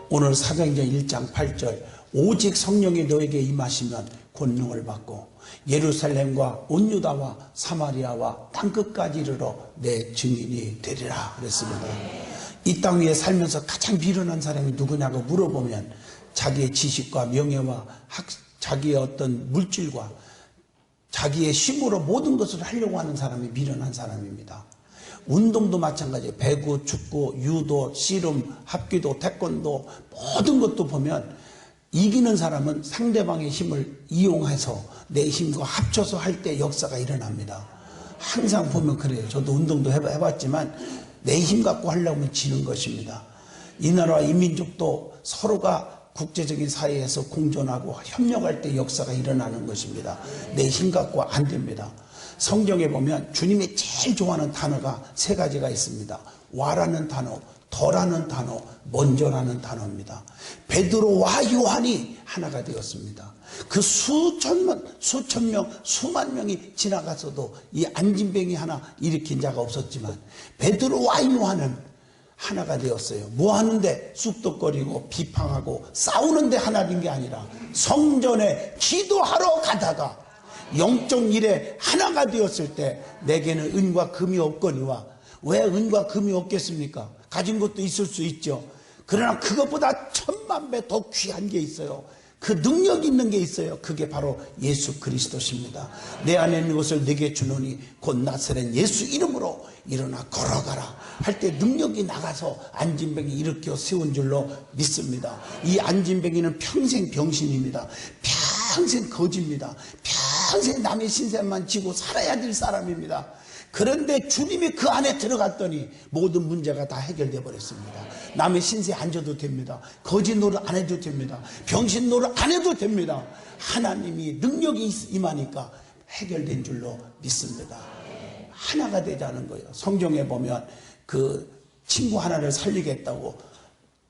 오늘 사도행전 1장 8절 오직 성령이 너에게 임하시면 권능을 받고 예루살렘과 온 유다와 사마리아와 땅끝까지 이르러 내 증인이 되리라 그랬습니다. 이 땅 위에 살면서 가장 미련한 사람이 누구냐고 물어보면 자기의 지식과 명예와 자기의 어떤 물질과 자기의 힘으로 모든 것을 하려고 하는 사람이 미련한 사람입니다. 운동도 마찬가지예요. 배구, 축구, 유도, 씨름, 합기도, 태권도 모든 것도 보면 이기는 사람은 상대방의 힘을 이용해서 내 힘과 합쳐서 할 때 역사가 일어납니다. 항상 보면 그래요. 저도 운동도 해봤지만 내 힘 갖고 하려면 지는 것입니다. 이 나라와 이 민족도 서로가 국제적인 사회에서 공존하고 협력할 때 역사가 일어나는 것입니다. 내 힘 갖고 안 됩니다. 성경에 보면 주님이 제일 좋아하는 단어가 세 가지가 있습니다. 와라는 단어, 더라는 단어, 먼저라는 단어입니다. 베드로와 요한이 하나가 되었습니다. 그 수천 명, 수만 명이 지나가서도 이 안진뱅이 하나 일으킨 자가 없었지만 베드로와 요한은 하나가 되었어요. 뭐 하는데 쑥덕거리고 비방하고 싸우는데 하나 된 게 아니라 성전에 기도하러 가다가 영적 일에 하나가 되었을 때 내게는 은과 금이 없거니와. 왜 은과 금이 없겠습니까? 가진 것도 있을 수 있죠. 그러나 그것보다 1000만 배 더 귀한 게 있어요. 그 능력 있는 게 있어요. 그게 바로 예수 그리스도십니다. 내 안에 있는 것을 내게 주노니 곧 나사렛 예수 이름으로 일어나 걸어가라 할 때 능력이 나가서 안진뱅이 일으켜 세운 줄로 믿습니다. 이 안진뱅이는 평생 병신입니다. 평생 거지입니다. 평생 남의 신세만 지고 살아야 될 사람입니다. 그런데 주님이 그 안에 들어갔더니 모든 문제가 다 해결돼 버렸습니다. 남의 신세 안 져도 됩니다. 거지 노릇 안 해도 됩니다. 병신 노릇 안 해도 됩니다. 하나님이 능력이 임하니까 해결된 줄로 믿습니다. 하나가 되자는 거예요. 성경에 보면 그 친구 하나를 살리겠다고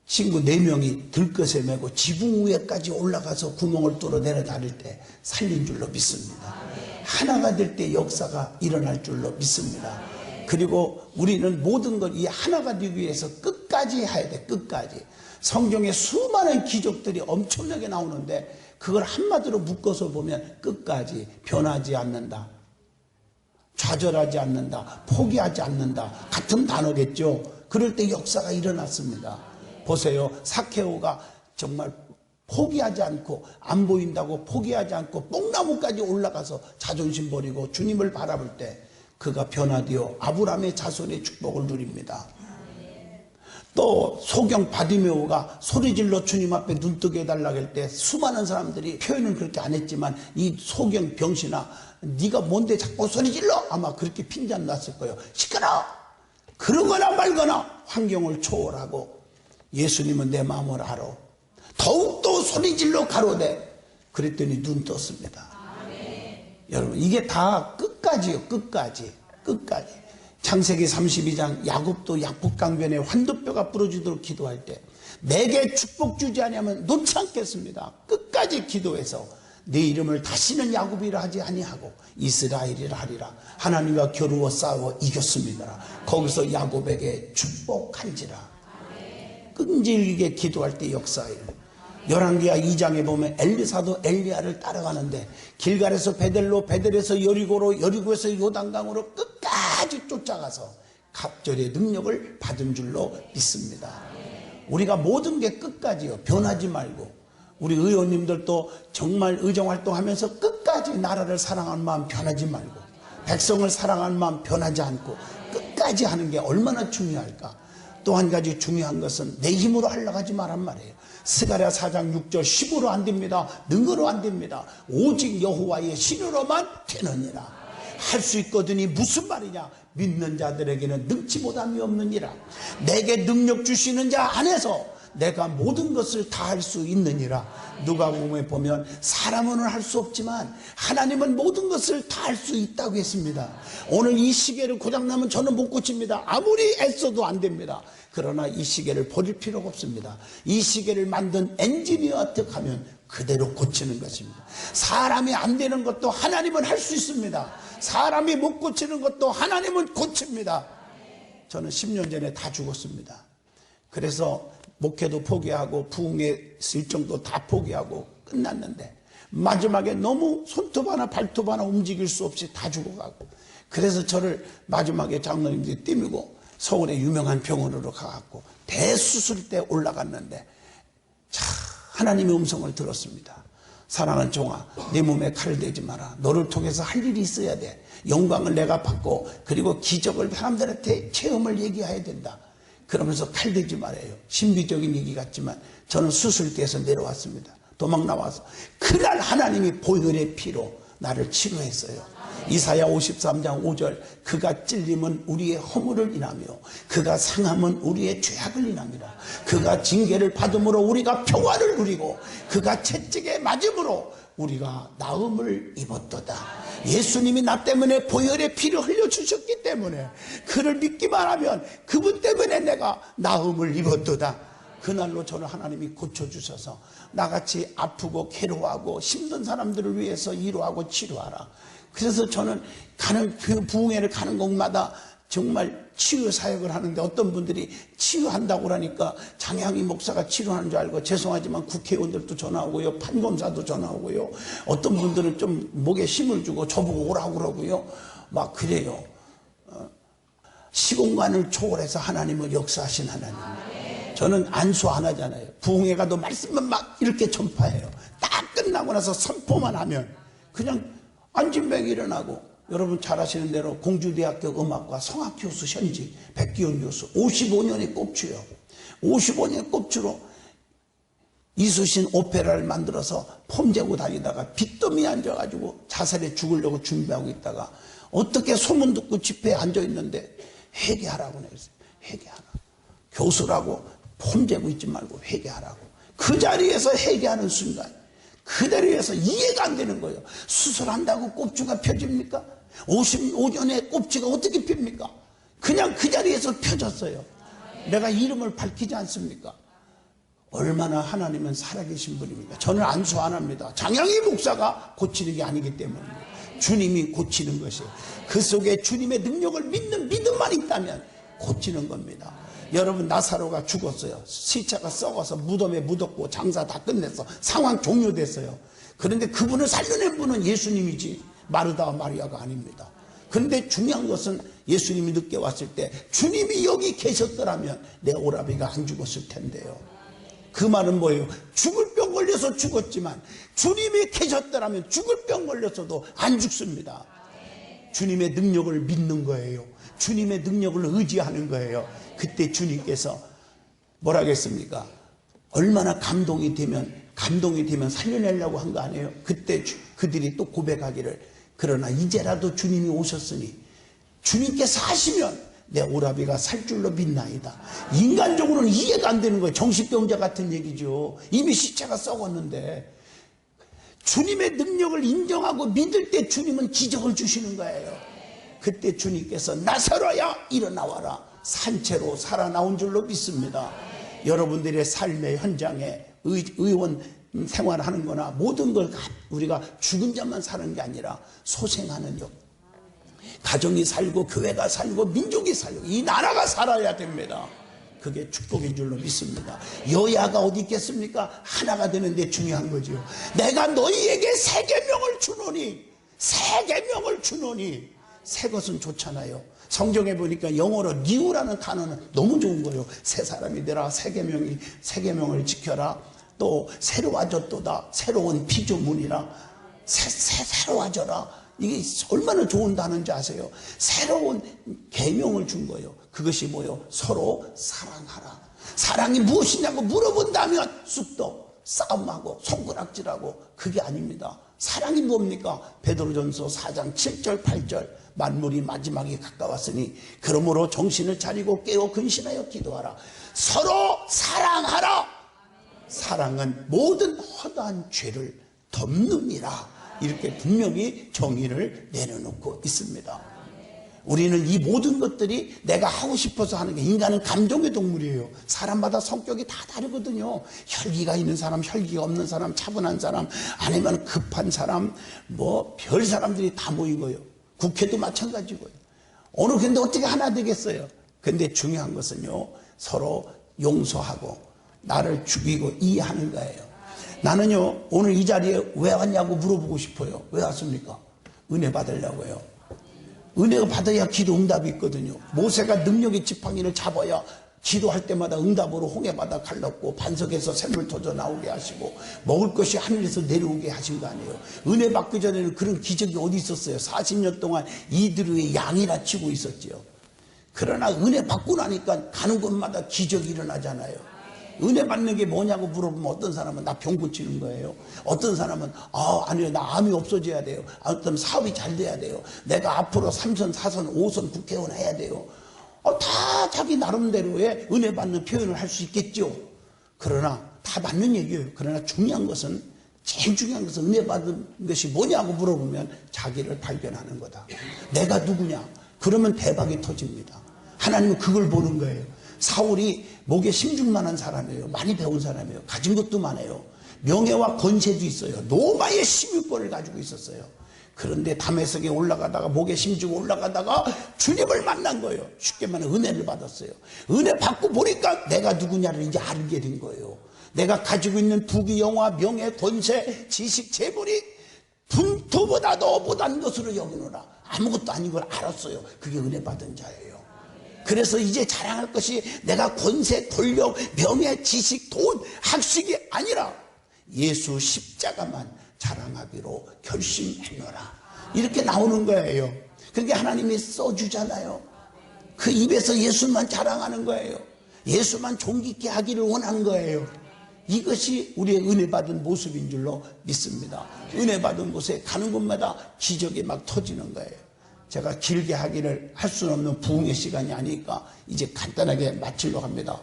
친구 4명이 들것에 메고 지붕 위에까지 올라가서 구멍을 뚫어 내려다닐 때 살린 줄로 믿습니다. 하나가 될 때 역사가 일어날 줄로 믿습니다. 그리고 우리는 모든 걸 이 하나가 되기 위해서 끝까지 해야 돼. 끝까지. 성경에 수많은 기적들이 엄청나게 나오는데 그걸 한마디로 묶어서 보면 끝까지 변하지 않는다, 좌절하지 않는다, 포기하지 않는다 같은 단어겠죠. 그럴 때 역사가 일어났습니다. 보세요. 사케오가 정말 포기하지 않고 안 보인다고 포기하지 않고 뽕나무까지 올라가서 자존심 버리고 주님을 바라볼 때 그가 변화되어 아브라함의 자손의 축복을 누립니다. 또 소경 바디메오가 소리질러 주님 앞에 눈뜨게 해달라고 할 때 수많은 사람들이 표현은 그렇게 안 했지만 이 소경 병신아 네가 뭔데 자꾸 소리질러? 아마 그렇게 핀잔 났을 거예요. 시끄러워! 그러거나 말거나 환경을 초월하고 예수님은 내 마음을 알아. 더욱더 소리질러 가로되 그랬더니 눈 떴습니다. 여러분 이게 다 끝까지요. 끝까지. 창세기 32장 야곱도 약복강변에 환도뼈가 부러지도록 기도할 때 내게 축복 주지 아니하면 놓지 않겠습니다. 끝까지 기도해서 내 이름을 다시는 야곱이라 하지 아니하고 이스라엘이라 하리라. 하나님과 겨루어 싸워 이겼습니다. 거기서 야곱에게 축복한지라. 끈질기게 기도할 때 역사예요. 열왕기하 2장에 보면 엘리사도 엘리야를 따라가는데 길갈에서 베델로, 베델에서 여리고로, 여리고에서 요단강으로 끝까지 쫓아가서 갑절의 능력을 받은 줄로 믿습니다. 우리가 모든 게 끝까지요. 변하지 말고 우리 의원님들도 정말 의정활동하면서 끝까지 나라를 사랑하는 마음 변하지 말고 백성을 사랑하는 마음 변하지 않고 끝까지 하는 게 얼마나 중요할까. 또 한 가지 중요한 것은 내 힘으로 하려고 하지 말란 말이에요. 스가랴 4장 6절 힘으로 안 됩니다. 능으로 안 됩니다. 오직 여호와의 신으로만 되느니라. 할 수 있거든이 무슨 말이냐. 믿는 자들에게는 능치 못함이 없느니라. 내게 능력 주시는 자 안에서 내가 모든 것을 다 할 수 있느니라. 누가복음에 보면 사람은 할 수 없지만 하나님은 모든 것을 다 할 수 있다고 했습니다. 오늘 이 시계를 고장나면 저는 못 고칩니다. 아무리 애써도 안 됩니다. 그러나 이 시계를 버릴 필요가 없습니다. 이 시계를 만든 엔지니어한테 가면 그대로 고치는 것입니다. 사람이 안 되는 것도 하나님은 할 수 있습니다. 사람이 못 고치는 것도 하나님은 고칩니다. 저는 10년 전에 다 죽었습니다. 그래서 목회도 포기하고 부흥회 일정도 다 포기하고 끝났는데 마지막에 너무 손톱 하나 발톱 하나 움직일 수 없이 다 죽어가고, 그래서 저를 마지막에 장로님들이 띠밀고 서울의 유명한 병원으로 가갖고 대수술대에 올라갔는데, 자, 하나님의 음성을 들었습니다. 사랑하는 종아, 내 몸에 칼을 대지 마라. 너를 통해서 할 일이 있어야 돼. 영광을 내가 받고 그리고 기적을 사람들한테 체험을 얘기해야 된다. 그러면서 칼 대지 말아요. 신비적인 얘기 같지만 저는 수술대에서 내려왔습니다. 도망 나와서 그날 하나님이 보혈의 피로 나를 치료했어요. 이사야 53장 5절 그가 찔림은 우리의 허물을 인하며 그가 상함은 우리의 죄악을 인함이라. 그가 징계를 받음으로 우리가 평화를 누리고 그가 채찍에 맞음으로 우리가 나음을 입었도다. 예수님이 나 때문에 보혈의 피를 흘려주셨기 때문에 그를 믿기만 하면 그분 때문에 내가 나음을 입었도다. 그날로 저는 하나님이 고쳐주셔서 나같이 아프고 괴로워하고 힘든 사람들을 위해서 위로하고 치료하라. 그래서 저는 부흥회를 가는 곳마다 정말 치유 사역을 하는데, 어떤 분들이 치유한다고 그러니까 장향희 목사가 치료하는 줄 알고, 죄송하지만 국회의원들도 전화 오고요, 판검사도 전화 오고요, 어떤 분들은 좀 목에 힘을 주고 저보고 오라고 그러고요, 막 그래요. 시공간을 초월해서 하나님은 역사하신 하나님. 저는 안수 안 하잖아요. 부흥회 가도 말씀만 막 이렇게 전파해요. 딱 끝나고 나서 선포만 하면 그냥 안진뱅이 일어나고, 여러분 잘 아시는 대로 공주대학교 음악과 성악교수 현직 백기훈 교수 55년의 꼽주요. 55년의 꼽주로 이수신 오페라를 만들어서 폼재고 다니다가 빚더미에 앉아가지고 자살해 죽으려고 준비하고 있다가 어떻게 소문 듣고 집회에 앉아있는데 회개하라고 그랬어요. 회개하라. 교수라고 폼재고 있지 말고 회개하라고. 그 자리에서 회개하는 순간 그대로에서 이해가 안 되는 거예요. 수술한다고 꼽주가 펴집니까? 55년의 꼽주가 어떻게 핍니까? 그냥 그 자리에서 펴졌어요. 내가 이름을 밝히지 않습니까? 얼마나 하나님은 살아계신 분입니까? 저는 안수 안 합니다. 장향희 목사가 고치는 게 아니기 때문입니다. 주님이 고치는 것이에요. 그 속에 주님의 능력을 믿는 믿음만 있다면 고치는 겁니다. 여러분, 나사로가 죽었어요. 시체가 썩어서 무덤에 묻었고 장사 다 끝냈어. 상황 종료됐어요. 그런데 그분을 살려낸 분은 예수님이지 마르다와 마리아가 아닙니다. 그런데 중요한 것은 예수님이 늦게 왔을 때 주님이 여기 계셨더라면 내 오라비가 안 죽었을 텐데요. 그 말은 뭐예요? 죽을 병 걸려서 죽었지만 주님이 계셨더라면 죽을 병 걸려서도 안 죽습니다. 주님의 능력을 믿는 거예요. 주님의 능력을 의지하는 거예요. 그때 주님께서 뭐라 하겠습니까? 얼마나 감동이 되면 살려내려고 한 거 아니에요? 그때 그들이 또 고백하기를, 그러나 이제라도 주님이 오셨으니 주님께서 하시면 내 오라비가 살 줄로 믿나이다. 인간적으로는 이해가 안 되는 거예요. 정신병자 같은 얘기죠. 이미 시체가 썩었는데 주님의 능력을 인정하고 믿을 때 주님은 기적을 주시는 거예요. 그때 주님께서 나사로야 일어나와라, 산채로 살아나온 줄로 믿습니다. 여러분들의 삶의 현장에 의원 생활하는 거나 모든 걸 우리가 죽은 자만 사는 게 아니라 소생하는 역, 가정이 살고 교회가 살고 민족이 살고 이 나라가 살아야 됩니다. 그게 축복인 줄로 믿습니다. 여야가 어디 있겠습니까? 하나가 되는데 중요한 거죠. 내가 너희에게 새 계명을 주노니 새 것은 좋잖아요. 성경에 보니까 영어로 new라는 단어는 너무 좋은 거예요. 새 사람이 되라, 새 계명을 지켜라, 또 새로워졌도다, 새로운 피조물이라, 새로워져라. 이게 얼마나 좋은 단어인지 아세요? 새로운 계명을 준 거예요. 그것이 뭐예요? 서로 사랑하라. 사랑이 무엇이냐고 물어본다면 쑥도 싸움하고 손가락질하고 그게 아닙니다. 사랑이 뭡니까? 베드로전서 4장 7절 8절 만물이 마지막에 가까웠으니 그러므로 정신을 차리고 깨어 근신하여 기도하라. 서로 사랑하라. 사랑은 모든 허다한 죄를 덮느니라. 이렇게 분명히 정의를 내려놓고 있습니다. 우리는 이 모든 것들이 내가 하고 싶어서 하는 게, 인간은 감정의 동물이에요. 사람마다 성격이 다 다르거든요. 혈기가 있는 사람, 혈기가 없는 사람, 차분한 사람, 아니면 급한 사람, 뭐 별 사람들이 다 모이고요. 국회도 마찬가지고요. 어느 근데 어떻게 하나 되겠어요? 근데 중요한 것은요, 서로 용서하고 나를 죽이고 이해하는 거예요. 나는요, 오늘 이 자리에 왜 왔냐고 물어보고 싶어요. 왜 왔습니까? 은혜 받으려고요. 은혜가 받아야 기도 응답이 있거든요. 모세가 능력의 지팡이를 잡아야 기도할 때마다 응답으로 홍해바다 갈랐고 반석에서 샘물 터져 나오게 하시고 먹을 것이 하늘에서 내려오게 하신 거 아니에요. 은혜 받기 전에는 그런 기적이 어디 있었어요. 40년 동안 이들 위에 양이나 치고 있었지요. 그러나 은혜 받고 나니까 가는 곳마다 기적이 일어나잖아요. 은혜 받는 게 뭐냐고 물어보면 어떤 사람은 나 병 고치는 거예요. 어떤 사람은 아니요, 나 암이 없어져야 돼요. 어떤 사업이 잘 돼야 돼요. 내가 앞으로 3선 4선 5선 국회의원 해야 돼요. 다 자기 나름대로의 은혜 받는 표현을 할 수 있겠죠. 그러나 다 맞는 얘기예요. 그러나 중요한 것은, 제일 중요한 것은 은혜 받은 것이 뭐냐고 물어보면 자기를 발견하는 거다. 내가 누구냐? 그러면 대박이 터집니다. 하나님은 그걸 보는 거예요. 사울이 목에 심줄만한 사람이에요. 많이 배운 사람이에요. 가진 것도 많아요. 명예와 권세도 있어요. 노마의 심유권을 가지고 있었어요. 그런데 다메섹에 올라가다가 목에 심주고 올라가다가 주님을 만난 거예요. 쉽게 말하면 은혜를 받았어요. 은혜 받고 보니까 내가 누구냐를 이제 알게 된 거예요. 내가 가지고 있는 부귀 영화 명예 권세 지식 재물이 분토보다도 못한 것으로 여기노라. 아무것도 아닌 걸 알았어요. 그게 은혜 받은 자예요. 그래서 이제 자랑할 것이 내가 권세, 권력, 명예, 지식, 돈, 학식이 아니라 예수 십자가만 자랑하기로 결심했노라. 이렇게 나오는 거예요. 그게 하나님이 써주잖아요. 그 입에서 예수만 자랑하는 거예요. 예수만 존귀케 하기를 원한 거예요. 이것이 우리의 은혜 받은 모습인 줄로 믿습니다. 은혜 받은 곳에 가는 곳마다 기적이 막 터지는 거예요. 제가 길게 하기를 할 수는 없는 부흥의 시간이 아니니까 이제 간단하게 마치려고 합니다.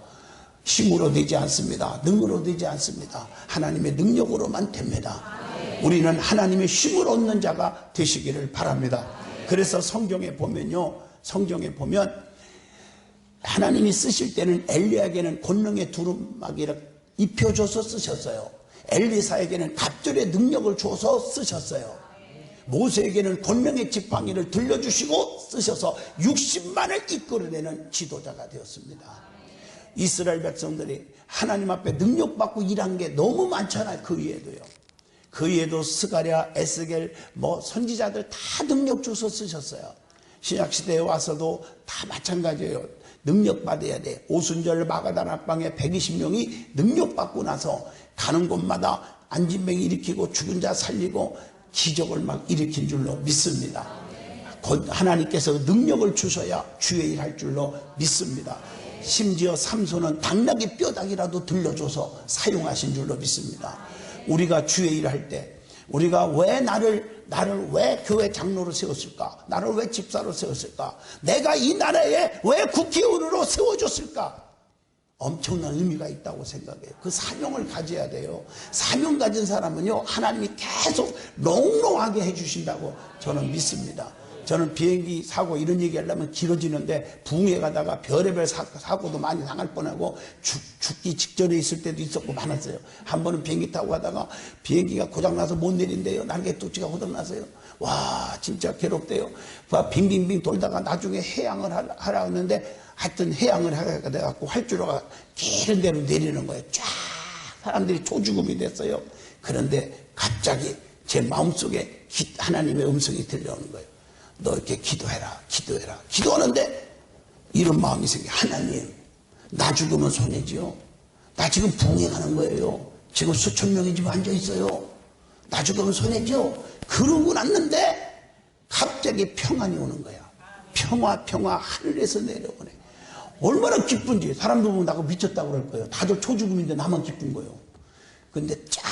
힘으로 되지 않습니다. 능으로 되지 않습니다. 하나님의 능력으로만 됩니다. 우리는 하나님의 힘을 얻는 자가 되시기를 바랍니다. 그래서 성경에 보면요, 성경에 보면 하나님이 쓰실 때는 엘리야에게는 권능의 두루마기를 입혀줘서 쓰셨어요. 엘리사에게는 갑절의 능력을 줘서 쓰셨어요. 모세에게는 권능의 지팡이를 들려주시고 쓰셔서 60만을 이끌어내는 지도자가 되었습니다. 이스라엘 백성들이 하나님 앞에 능력받고 일한 게 너무 많잖아요. 그 위에도요. 그 위에도 스가랴, 에스겔, 선지자들 다 능력 줘서 쓰셨어요. 신약시대에 와서도 다 마찬가지예요. 능력받아야 돼. 오순절 마가다나 앞방에 120명이 능력받고 나서 가는 곳마다 안진병 일으키고 죽은 자 살리고 기적을 막 일으킨 줄로 믿습니다. 곧 하나님께서 능력을 주셔야 주의 일 할 줄로 믿습니다. 심지어 삼손은 당나귀 뼈다귀라도 들려줘서 사용하신 줄로 믿습니다. 우리가 주의 일 할 때 우리가 왜 나를 왜 교회 장로로 세웠을까? 나를 왜 집사로 세웠을까? 내가 이 나라에 왜 국회의원으로 세워줬을까? 엄청난 의미가 있다고 생각해요. 그 사명을 가져야 돼요. 사명 가진 사람은요, 하나님이 계속 롱롱하게 해주신다고 저는 믿습니다. 저는 비행기 사고 이런 얘기 하려면 길어지는데 부흥회 가다가 별의별 사고도 많이 당할 뻔하고 죽기 직전에 있을 때도 있었고 많았어요. 한 번은 비행기 타고 가다가 비행기가 고장나서 못 내린대요. 날개 뚝지가 고장나서요. 와, 진짜 괴롭대요. 빙빙빙 돌다가 나중에 해양을 하라 했는데 하여튼 해양을 하게 돼갖고 활주로가 길은 대로 내리는 거예요. 쫙 사람들이 초죽음이 됐어요. 그런데 갑자기 제 마음속에 하나님의 음성이 들려오는 거예요. 너 이렇게 기도해라, 기도해라. 기도하는데 이런 마음이 생겨. 하나님, 나 죽으면 손해지요. 나 지금 부흥하는 거예요. 지금 수천 명이 지금 앉아 있어요. 나 죽으면 손해지요. 그러고 났는데 갑자기 평안이 오는 거야. 평화 하늘에서 내려오네. 얼마나 기쁜지. 사람들 보면 나가 미쳤다고 그럴 거예요. 다들 초죽음인데 나만 기쁜 거예요. 근데 쫙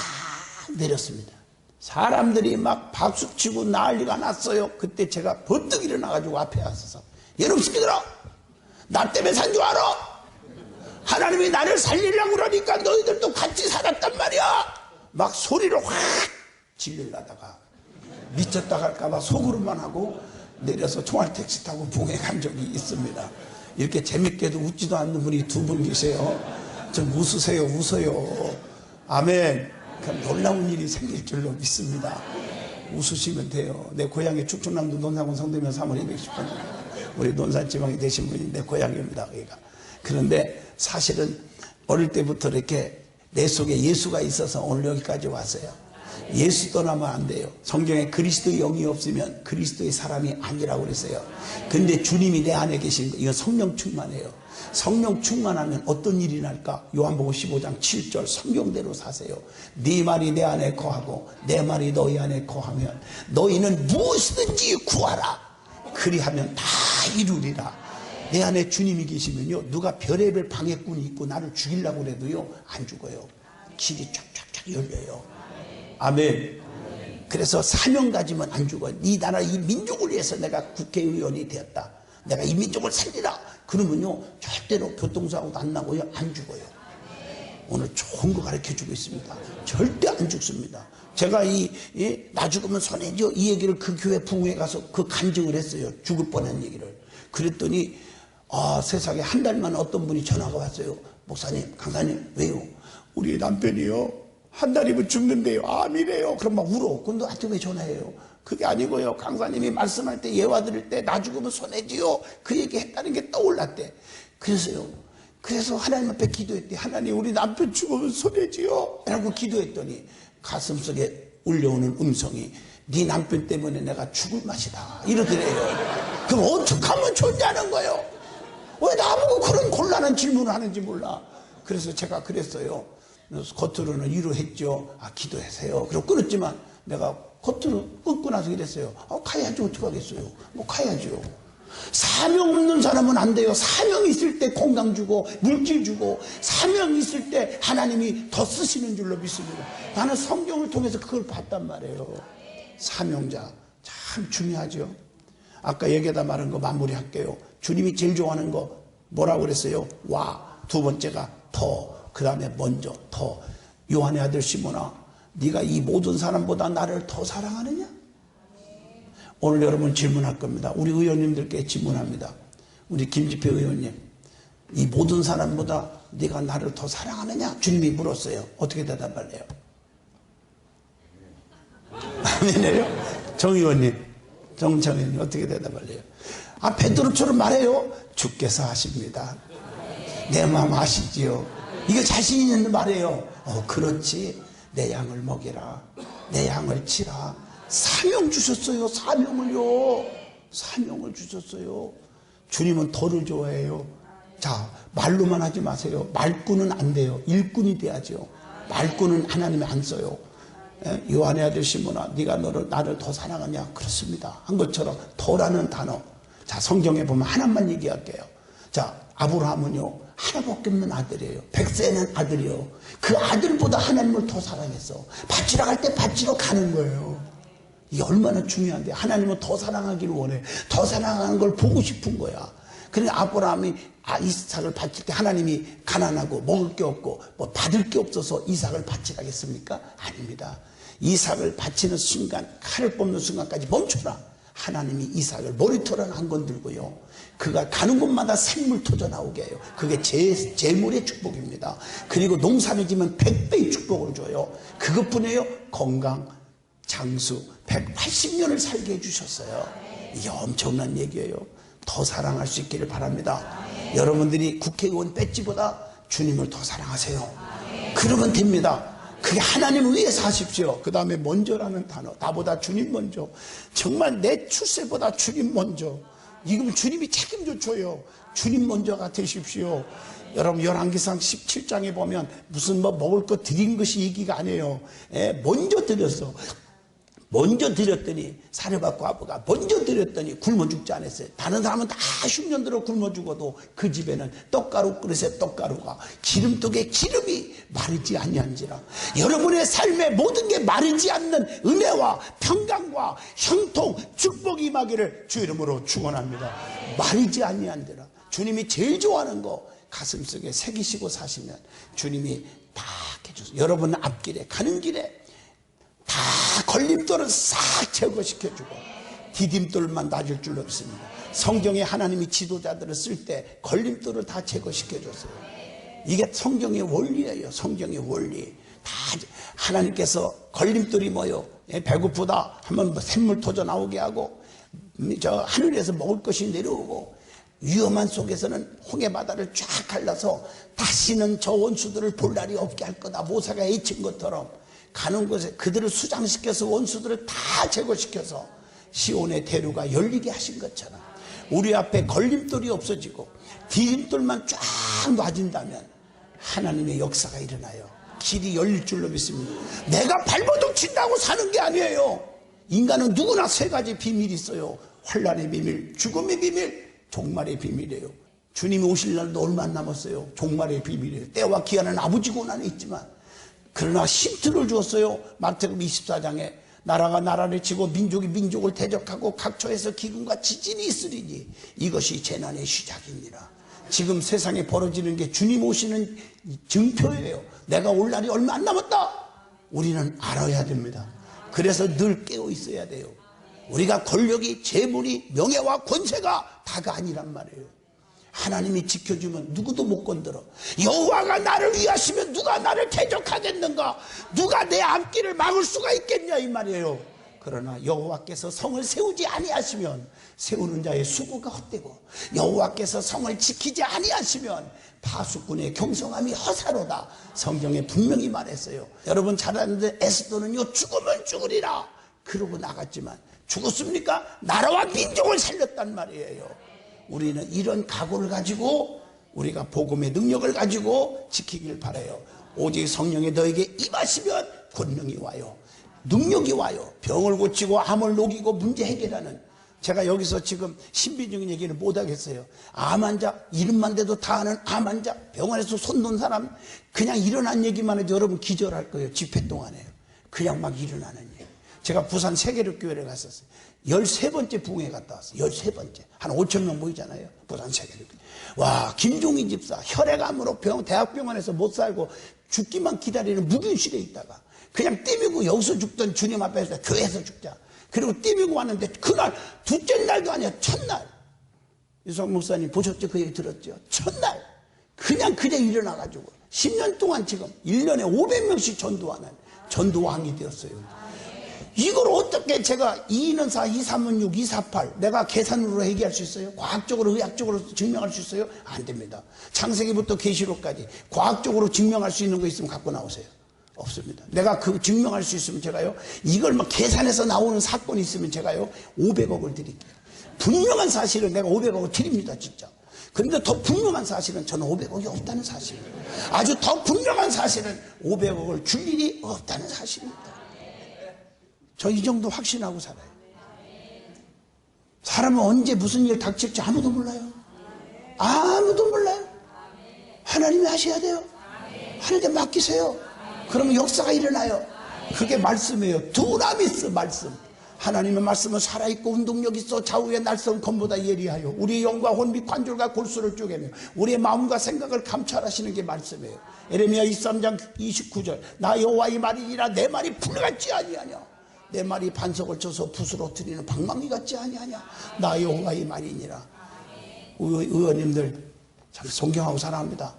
내렸습니다. 사람들이 막 박수치고 난리가 났어요. 그때 제가 번뜩 일어나가지고 앞에 왔어서, 여러분 새끼들아, 나 때문에 산 줄 알아? 하나님이 나를 살리려고 그러니까 너희들도 같이 살았단 말이야. 막 소리를 확 질르려다가 미쳤다 할까봐 속으로만 하고 내려서 총알택시 타고 봉해 간 적이 있습니다. 이렇게 재밌게도 웃지도 않는 분이 두 분 계세요. 좀 웃으세요. 웃어요. 아멘. 놀라운 일이 생길 줄로 믿습니다. 웃으시면 돼요. 내 고향이 충청남도 논산군 성대면 3월 210번. 우리 논산지방에 되신 분이 내 고향입니다. 여기가. 그런데 사실은 어릴 때부터 이렇게 내 속에 예수가 있어서 오늘 여기까지 왔어요. 예수 떠나면 안 돼요. 성경에 그리스도의 영이 없으면 그리스도의 사람이 아니라고 그랬어요. 근데 주님이 내 안에 계신 거, 이건 성령 충만이에요. 성령 충만하면 어떤 일이 날까? 요한복음 15장 7절, 성경대로 사세요. 네 말이 내 안에 거하고 내 말이 너희 안에 거하면 너희는 무엇이든지 구하라. 그리하면 다 이루리라. 내 안에 주님이 계시면요, 누가 별의별 방해꾼이 있고 나를 죽이려고 해도요 안 죽어요. 길이 쫙쫙쫙 열려요. 아멘. 그래서 사명 가지면 안 죽어. 이 나라 이 민족을 위해서 내가 국회의원이 되었다. 내가 이 민족을 살리라. 그러면요 절대로 교통사고도 안 나고요 안 죽어요. 오늘 좋은 거 가르쳐주고 있습니다. 절대 안 죽습니다. 제가 나 죽으면 손해죠, 이 얘기를 그 교회 부흥회 가서 그 간증을 했어요. 죽을 뻔한 얘기를. 그랬더니 세상에 한 달만 어떤 분이 전화가 왔어요. 목사님, 강사님, 왜요? 우리 남편이요 한 달이면 죽는데요, 암이래요. 그럼 막 울어. 그럼 너한테 왜 전화해요? 그게 아니고요, 강사님이 말씀할 때, 예화 드릴 때 나 죽으면 손해지요, 그 얘기 했다는 게 떠올랐대. 그래서 하나님 앞에 기도했대. 하나님, 우리 남편 죽으면 손해지요 라고 기도했더니 가슴속에 울려오는 음성이, 네 남편 때문에 내가 죽을 맛이다 이러더래요. 그럼 어떻게 하면 좋냐는 거예요. 왜 나보고 그런 곤란한 질문을 하는지 몰라. 그래서 제가 그랬어요. 겉으로는 위로했죠. 기도하세요. 그리고 끊었지만 내가 겉으로 끊고 나서 이랬어요. 가야죠. 어떡하겠어요. 뭐 가야죠. 사명 없는 사람은 안 돼요. 사명 있을 때 건강 주고 물질 주고, 사명 있을 때 하나님이 더 쓰시는 줄로 믿습니다. 나는 성경을 통해서 그걸 봤단 말이에요. 사명자 참 중요하죠. 아까 얘기하다 말한 거 마무리할게요. 주님이 제일 좋아하는 거 뭐라고 그랬어요? 와. 두 번째가 더. 그 다음에 먼저, 더. 요한의 아들 시몬아, 네가 이 모든 사람보다 나를 더 사랑하느냐? 오늘 여러분 질문할 겁니다. 우리 의원님들께 질문합니다. 우리 김집회 의원님, 이 모든 사람보다 네가 나를 더 사랑하느냐? 주님이 물었어요. 어떻게 대답할래요? 아멘이에요? 정 의원님, 정창 의원님 어떻게 대답할래요? 베드로처럼 말해요. 주께서 하십니다. 내 마음 아시지요? 이거 자신 있는 말이에요. 그렇지. 내 양을 먹이라. 내 양을 치라. 사명 주셨어요. 사명을요. 사명을 주셨어요. 주님은 더를 좋아해요. 자, 말로만 하지 마세요. 말꾼은 안 돼요. 일꾼이 돼야죠. 말꾼은 하나님이 안 써요. 요한의 아들 시몬아, 네가 나를 더 사랑하냐? 그렇습니다. 한 것처럼 더라는 단어. 자, 성경에 보면 하나만 얘기할게요. 자, 아브라함은요 하나밖에 없는 아들이에요. 백세는 아들이요. 그 아들보다 하나님을 더 사랑했어. 바치러 갈 때 바치러 가는 거예요. 이게 얼마나 중요한데, 하나님은 더 사랑하기를 원해. 더 사랑하는 걸 보고 싶은 거야. 그러니까 아브라함이 이삭을 바칠 때 하나님이 가난하고 먹을 게 없고 뭐 받을 게 없어서 이삭을 바치라겠습니까? 아닙니다. 이삭을 바치는 순간, 칼을 뽑는 순간까지 멈춰라. 하나님이 이삭을 머리털은 안 건들고요, 그가 가는 곳마다 샘물 터져 나오게 해요. 그게 재물의 축복입니다. 그리고 농사를 지면 100배의 축복을 줘요. 그것뿐이에요. 건강, 장수, 180년을 살게 해주셨어요. 이게 엄청난 얘기예요. 더 사랑할 수 있기를 바랍니다. 여러분들이 국회의원 배지보다 주님을 더 사랑하세요. 그러면 됩니다. 그게 하나님을 위해서 하십시오. 그 다음에 먼저라는 단어. 나보다 주님 먼저. 정말 내 출세보다 주님 먼저. 이건 주님이 책임져 줘요. 주님 먼저가 되십시오. 여러분, 열왕기상 17장에 보면 무슨 먹을 거 드린 것이 얘기가 아니에요. 먼저 드렸어. 먼저 드렸더니 사르밧 과부가 먼저 드렸더니 굶어 죽지 않았어요. 다른 사람은 다 흉년 들어 굶어 죽어도 그 집에는 떡가루 그릇에 떡가루가 기름독에 기름이 마르지 아니한지라. 여러분의 삶의 모든 게 마르지 않는 은혜와 평강과 형통 축복이 임하기를 주 이름으로 축원합니다. 마르지 아니한지라. 주님이 제일 좋아하는 거 가슴속에 새기시고 사시면 주님이 다 해주세요. 여러분 앞길에 가는 길에 다 걸림돌은 싹 제거시켜주고 디딤돌만 놔줄 줄 없습니다. 성경에 하나님이 지도자들을 쓸 때 걸림돌을 다 제거시켜줬어요. 이게 성경의 원리예요. 성경의 원리. 다 하나님께서 걸림돌이 뭐요? 배고프다 하면 샘물 터져 나오게 하고 저 하늘에서 먹을 것이 내려오고 위험한 속에서는 홍해바다를 쫙 갈라서 다시는 저 원수들을 볼 날이 없게 할 거다. 모세가 애친 것처럼 가는 곳에 그들을 수장시켜서 원수들을 다 제거시켜서 시온의 대로가 열리게 하신 것처럼 우리 앞에 걸림돌이 없어지고 디딤돌만 쫙 놔진다면 하나님의 역사가 일어나요. 길이 열릴 줄로 믿습니다. 내가 발버둥 친다고 사는 게 아니에요. 인간은 누구나 세 가지 비밀이 있어요. 환난의 비밀, 죽음의 비밀, 종말의 비밀이에요. 주님이 오실 날도 얼마 안 남았어요. 종말의 비밀이에요. 때와 기한은 아버지 권한에 있지만 그러나 힌트를 주었어요. 마태복음 24장에 나라가 나라를 치고 민족이 민족을 대적하고 각처에서 기근과 지진이 있으리니 이것이 재난의 시작입니다. 지금 세상에 벌어지는 게 주님 오시는 증표예요. 내가 올 날이 얼마 안 남았다. 우리는 알아야 됩니다. 그래서 늘 깨어 있어야 돼요. 우리가 권력이 재물이 명예와 권세가 다가 아니란 말이에요. 하나님이 지켜주면 누구도 못 건드려. 여호와가 나를 위하시면 누가 나를 대적하겠는가? 누가 내 앞길을 막을 수가 있겠냐 이 말이에요. 그러나 여호와께서 성을 세우지 아니하시면 세우는 자의 수고가 헛되고 여호와께서 성을 지키지 아니하시면 파수꾼의 경성함이 허사로다. 성경에 분명히 말했어요. 여러분 잘 아는데 에스더는요 죽으면 죽으리라 그러고 나갔지만 죽었습니까? 나라와 민족을 살렸단 말이에요. 우리는 이런 각오를 가지고 우리가 복음의 능력을 가지고 지키길 바라요. 오직 성령이 너에게 임하시면 권능이 와요. 능력이 와요. 병을 고치고 암을 녹이고 문제 해결하는. 제가 여기서 지금 신비적인 얘기를 못하겠어요. 암 환자 이름만 대도 다 아는 암 환자 병원에서 손 놓은 사람 그냥 일어난 얘기만 해도 여러분 기절할 거예요. 집회 동안에 그냥 막 일어나는 얘기. 제가 부산 세계력교회를 갔었어요. 13번째 부흥회 갔다 왔어요. 13번째. 한 5,000명 모이잖아요. 부산 세계력교회. 와, 김종인 집사 혈액암으로 대학병원에서 못 살고 죽기만 기다리는 무균실에 있다가 그냥 띠미고 여기서 죽던 주님 앞에서 교회에서 죽자. 그리고 띠미고 왔는데 그날 둘째 날도 아니야. 첫날. 유성 목사님 보셨죠? 그 얘기 들었죠? 첫날. 그냥 일어나가지고 10년 동안 지금 1년에 500명씩 전도하는 전도왕이 되었어요. 이걸 어떻게 제가 2는 4, 2, 3은 6, 2, 4, 8 내가 계산으로 얘기할 수 있어요? 과학적으로 의학적으로 증명할 수 있어요? 안 됩니다. 창세기부터 계시록까지 과학적으로 증명할 수 있는 거 있으면 갖고 나오세요. 없습니다. 내가 그 증명할 수 있으면 제가요 이걸 막 계산해서 나오는 사건이 있으면 제가요 500억을 드릴게요. 분명한 사실은 내가 500억을 드립니다. 진짜. 그런데 더 분명한 사실은 저는 500억이 없다는 사실이에요. 아주 더 분명한 사실은 500억을 줄 일이 없다는 사실입니다. 저 이 정도 확신하고 살아요. 사람은 언제 무슨 일 닥칠지 아무도 몰라요. 아무도 몰라요. 하나님이 하셔야 돼요. 하나님께 맡기세요. 그러면 역사가 일어나요. 그게 말씀이에요. 두나미스 말씀. 하나님의 말씀은 살아있고 운동력 있어 좌우의 날선 검보다 예리하여 우리의 영과 혼 및 관절과 골수를 쪼개며 우리의 마음과 생각을 감찰하시는 게 말씀이에요. 에레미야 23장 29절 나 여호와의 말이니라 내 말이 불같지 아니하냐. 내 말이 반석을 쳐서 붓으로 트리는 방망이 같지 아니하냐. 나 여호와의 말이니라. 의원님들 참 존경하고 사랑합니다.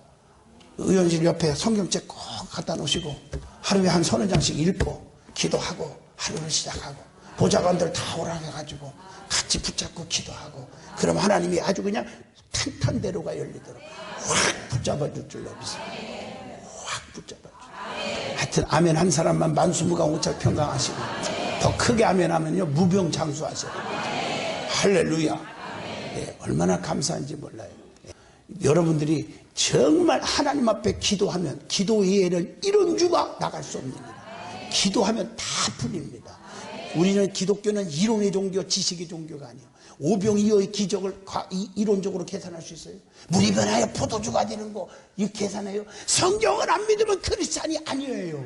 의원실 옆에 성경책 꼭 갖다 놓으시고 하루에 한 30장씩 읽고 기도하고 하루를 시작하고 보좌관들 다 오락해가지고 같이 붙잡고 기도하고 그럼 하나님이 아주 그냥 탄탄대로가 열리도록 확 붙잡아줄 줄로 믿습니다. 확 붙잡아줄. 하여튼 아멘 한 사람만 만수무강 오착평강하시고 더 크게 아멘 하면요 무병장수하셔요. 할렐루야. 네, 얼마나 감사한지 몰라요. 여러분들이 정말 하나님 앞에 기도하면 기도 외에는 이런 주가 나갈 수 없는 일. 기도하면 다 풀립니다. 우리는 기독교는 이론의 종교, 지식의 종교가 아니에요. 오병이어의 기적을 이론적으로 계산할 수 있어요? 물이 변하여 포도주가 되는 거 이거 계산해요? 성경을 안 믿으면 크리스찬이 아니에요.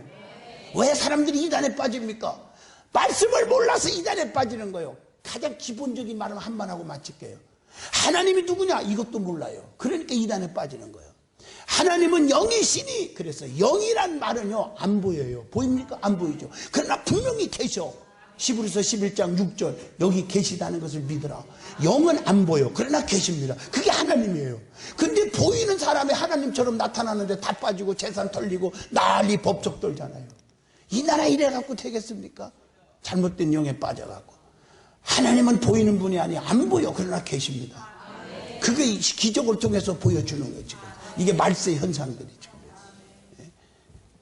왜 사람들이 이단에 빠집니까? 말씀을 몰라서 이단에 빠지는 거예요. 가장 기본적인 말은 한번 하고 마칠게요. 하나님이 누구냐? 이것도 몰라요. 그러니까 이단에 빠지는 거예요. 하나님은 영이시니, 그래서 영이란 말은요 안 보여요. 보입니까? 안 보이죠. 그러나 분명히 계셔. 히브리서 11장 6절 여기 계시다는 것을 믿으라. 영은 안 보여. 그러나 계십니다. 그게 하나님이에요. 근데 보이는 사람이 하나님처럼 나타나는데 다 빠지고 재산 털리고 난리 법석 떨잖아요. 이 나라 이래갖고 되겠습니까? 잘못된 영에 빠져갖고. 하나님은 보이는 분이 아니에요. 안 보여. 그러나 계십니다. 그게 기적을 통해서 보여주는 거죠. 이게 말세 현상들이죠.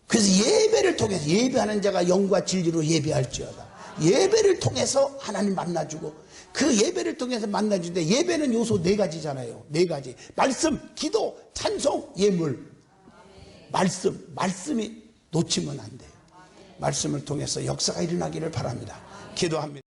그래서 예배를 통해서, 예배하는 자가 영과 진리로 예배할지어다. 예배를 통해서 하나님 만나주고, 그 예배를 통해서 만나주는데, 예배는 요소 4가지잖아요. 4가지. 말씀, 기도, 찬송, 예물. 말씀이 놓치면 안 돼요. 말씀을 통해서 역사가 일어나기를 바랍니다. 기도합니다.